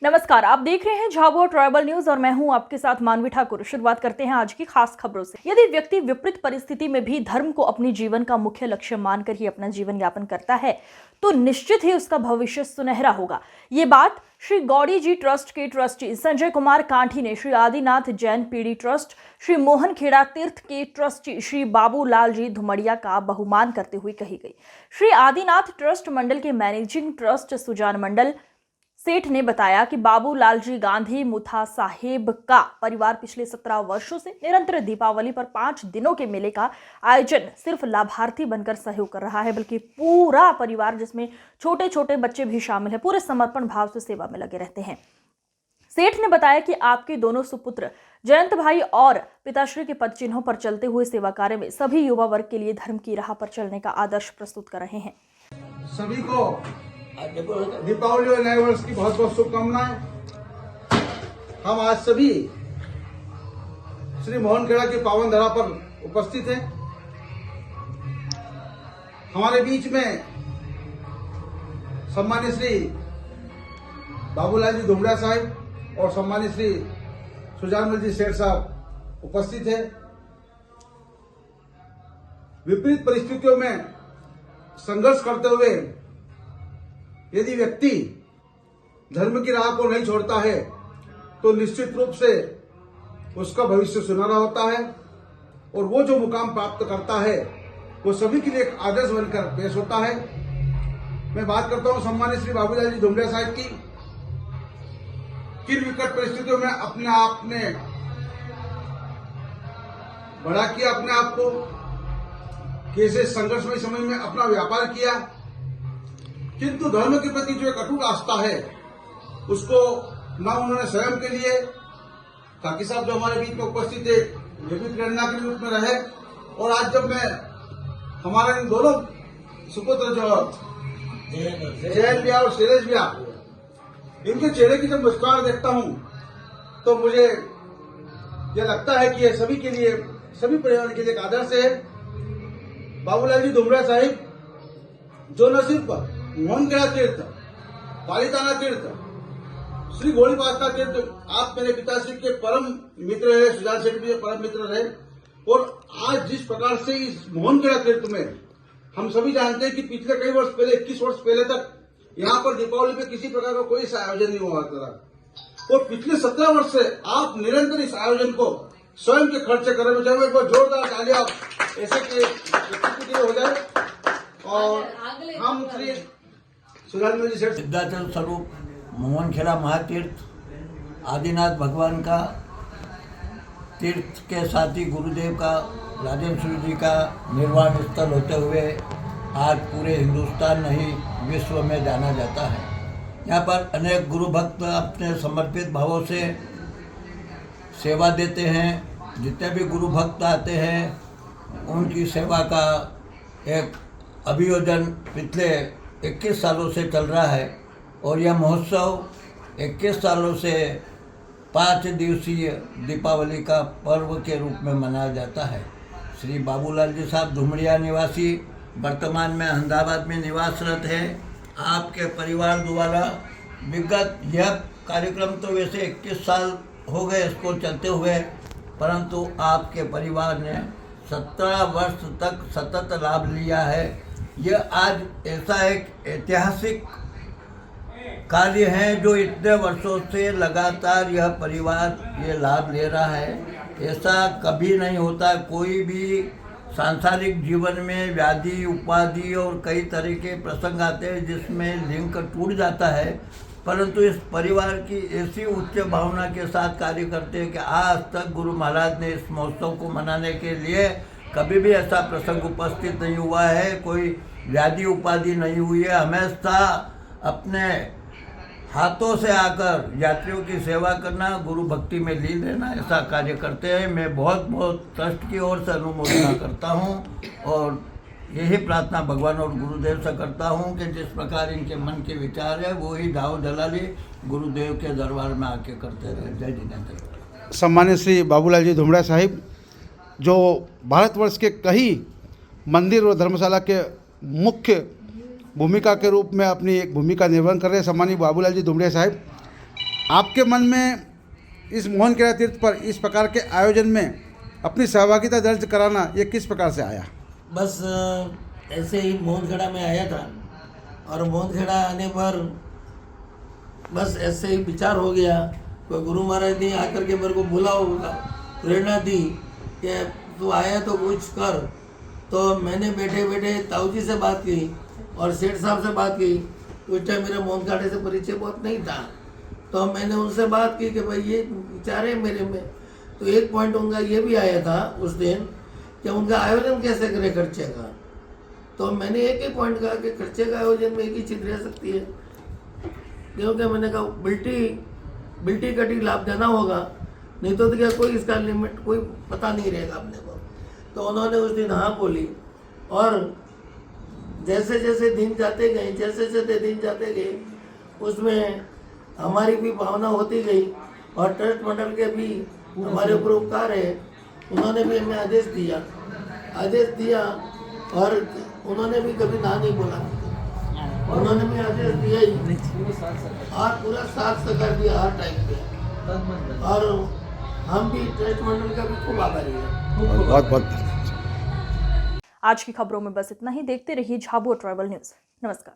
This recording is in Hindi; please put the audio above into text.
नमस्कार, आप देख रहे हैं झाबुआ ट्राइबल न्यूज और मैं हूं आपके साथ मानवी ठाकुर। शुरुआत करते हैं आज की खास खबरों से। यदि व्यक्ति विपरीत परिस्थिति में भी धर्म को अपनी जीवन का मुख्य लक्ष्य मानकर ही अपना जीवन यापन करता है तो निश्चित ही उसका भविष्य सुनहरा होगा। ये बात श्री गौड़ी जी ट्रस्ट के ट्रस्टी संजय कुमार कांठी ने श्री आदिनाथ जैन पीढ़ी ट्रस्ट, श्री मोहन खेड़ा तीर्थ के ट्रस्टी श्री बाबूलाल जी धुमड़िया का बहुमान करते हुए कही गई। श्री आदिनाथ ट्रस्ट मंडल के मैनेजिंग ट्रस्ट सुजान मंडल सेठ ने बताया कि बाबूलाल जी गांधी मुथा साहेब का परिवार पिछले 17 वर्षों से निरंतर दीपावली पर 5 दिनों के मेले का आयोजन सिर्फ लाभार्थी बनकर सहयोग कर रहा है, बल्कि पूरा परिवार जिसमें छोटे छोटे बच्चे भी शामिल हैं पूरे समर्पण भाव से सेवा में लगे रहते हैं। सेठ ने बताया कि आपके दोनों सुपुत्र जयंत भाई और पिताश्री के पद चिन्हों पर चलते हुए सेवा कार्य में सभी युवा वर्ग के लिए धर्म की राह पर चलने का आदर्श प्रस्तुत कर रहे हैं। सभी को दीपावली और नए वर्ष की बहुत बहुत शुभकामनाएं। हम आज सभी श्री मोहन खेड़ा की पावन धरा पर उपस्थित हैं। हमारे बीच में सम्मानित श्री बाबूलाल जी धुमड़िया साहब और सम्मानित श्री सुजानमल जी सेठ साहब उपस्थित हैं। विपरीत परिस्थितियों में संघर्ष करते हुए यदि व्यक्ति धर्म की राह को नहीं छोड़ता है तो निश्चित रूप से उसका भविष्य सुनहरा होता है और वो जो मुकाम प्राप्त करता है वो सभी के लिए एक आदर्श बनकर पेश होता है। मैं बात करता हूं सम्मानित श्री बाबूलाल जी धुमड़िया साहब की। किन विकट परिस्थितियों में अपने आप ने बड़ा किया, अपने आप को कैसे संघर्षमय समय में अपना व्यापार किया, किंतु धर्म के प्रति जो एक अटूट आस्था है उसको न उन्होंने स्वयं के लिए, काकी साहब जो हमारे बीच में उपस्थित है ये भी प्रेरणा के रूप में रहे। और आज जब मैं हमारे इन दोनों सुपुत्र जो जयंत भैया और शैलेश भैया इनके चेहरे की जब मुस्कुराहट देखता हूं तो मुझे यह लगता है कि ये सभी के लिए, सभी परिवार के लिए एक आदर्श है। बाबूलाल जी धुमड़िया साहिब जो न सिर्फ मोहन खेड़ा तीर्थ, पालिताना तीर्थ, श्री गौड़ी पास्ता तीर्थ, आप मेरे पिताश्री के परम मित्र रहे, सुजान सेठ भी परम मित्र रहे। और आज जिस प्रकार से इस मोहन खेड़ा तीर्थ में हम सभी जानते हैं कि पिछले कई वर्ष पहले, 21 वर्ष पहले तक यहाँ पर दीपावली पे किसी प्रकार का कोई आयोजन नहीं हुआ था और पिछले 17 वर्ष से आप निरंतर इस आयोजन को स्वयं के खर्चे कर रहे हैं। एक जोरदार तालियां ऐसे के हो जाए। और हम श्री सुजानमल जी सेठ सिद्धाचल स्वरूप मोहन खेड़ा महातीर्थ आदिनाथ भगवान का तीर्थ के साथ ही गुरुदेव का, राजेंद्र जी का निर्वाण स्थल होते हुए आज पूरे हिंदुस्तान नहीं विश्व में जाना जाता है। यहाँ पर अनेक गुरु भक्त अपने समर्पित भावों से सेवा देते हैं। जितने भी गुरु भक्त आते हैं उनकी सेवा का एक अभियोजन पिछले 21 सालों से चल रहा है और यह महोत्सव 21 सालों से 5 दिवसीय दीपावली का पर्व के रूप में मनाया जाता है। श्री बाबूलाल जी साहब धुमड़िया निवासी वर्तमान में अहमदाबाद में निवासरत है। आपके परिवार द्वारा विगत यह कार्यक्रम तो वैसे 21 साल हो गए इसको चलते हुए, परंतु आपके परिवार ने 17 वर्ष तक सतत लाभ लिया है। यह आज ऐसा एक ऐतिहासिक कार्य है जो इतने वर्षों से लगातार यह परिवार ये लाभ ले रहा है। ऐसा कभी नहीं होता। कोई भी सांसारिक जीवन में व्याधि, उपाधि और कई तरह के प्रसंग आते हैं जिसमें लिंक टूट जाता है, परंतु इस परिवार की ऐसी उच्च भावना के साथ कार्य करते हैं कि आज तक गुरु महाराज ने इस महोत्सव को मनाने के लिए कभी भी ऐसा प्रसंग उपस्थित नहीं हुआ है, कोई व्याधि उपाधि नहीं हुई है। हमेशा अपने हाथों से आकर यात्रियों की सेवा करना, गुरु भक्ति में लीन रहना, ऐसा कार्य करते हैं। मैं बहुत बहुत ट्रस्ट की ओर से अनुमोदना करता हूं और यही प्रार्थना भगवान और गुरुदेव से करता हूं कि जिस प्रकार इनके मन के विचार है वो ही दाव दलाली गुरुदेव के दरबार में आके करते रहे। जय जिनेन्द्र। सम्मानित श्री बाबूलाल जी धुमड़िया साहिब जो भारतवर्ष के कई मंदिर और धर्मशाला के मुख्य भूमिका के रूप में अपनी एक भूमिका निर्वहन कर रहे हैं। सम्मानित बाबूलाल जी धुमड़िया साहब आपके मन में इस मोहनखेड़ा तीर्थ पर इस प्रकार के आयोजन में अपनी सहभागिता दर्ज कराना ये किस प्रकार से आया? बस ऐसे ही मोहनखेड़ा में आया था और मोहनखेड़ा आने पर बस ऐसे ही विचार हो गया। कोई गुरु महाराज ने आकर के मेरे को बोला होगा, प्रेरणा दी कि तू आया तो कुछ कर। तो मैंने बैठे बैठे ताऊ जी से बात की और सेठ साहब से बात की। उस टाइम मेरा मोहनखेड़े से परिचय बहुत नहीं था, तो मैंने उनसे बात की कि भाई ये विचार है मेरे में। तो एक पॉइंट उनका ये भी आया था उस दिन कि उनका आयोजन कैसे करे खर्चे का। तो मैंने एक ही पॉइंट कहा कि खर्चे का आयोजन में एक ही चीज़ रह सकती है, क्योंकि मैंने कहा बिल्टी कटी लाभ देना होगा, नहीं तो क्या कोई इसका लिमिट कोई पता नहीं रहेगा अपने को। तो उन्होंने उस दिन हाँ बोली और जैसे जैसे दिन जाते गए उसमें हमारी भी भावना होती गई और ट्रस्ट मंडल के भी हमारे ऊपर उपकार है। उन्होंने भी हमें आदेश दिया और उन्होंने भी कभी ना नहीं बोला, उन्होंने भी आदेश दिया ही और पूरा साथ सहकार दिया हर टाइम पे। और हम भी ट्रस्ट मंडल का भी खूब आभारी है। बहुत बहुत आज की खबरों में बस इतना ही। देखते रहिए झाबुआ ट्राइबल न्यूज। नमस्कार।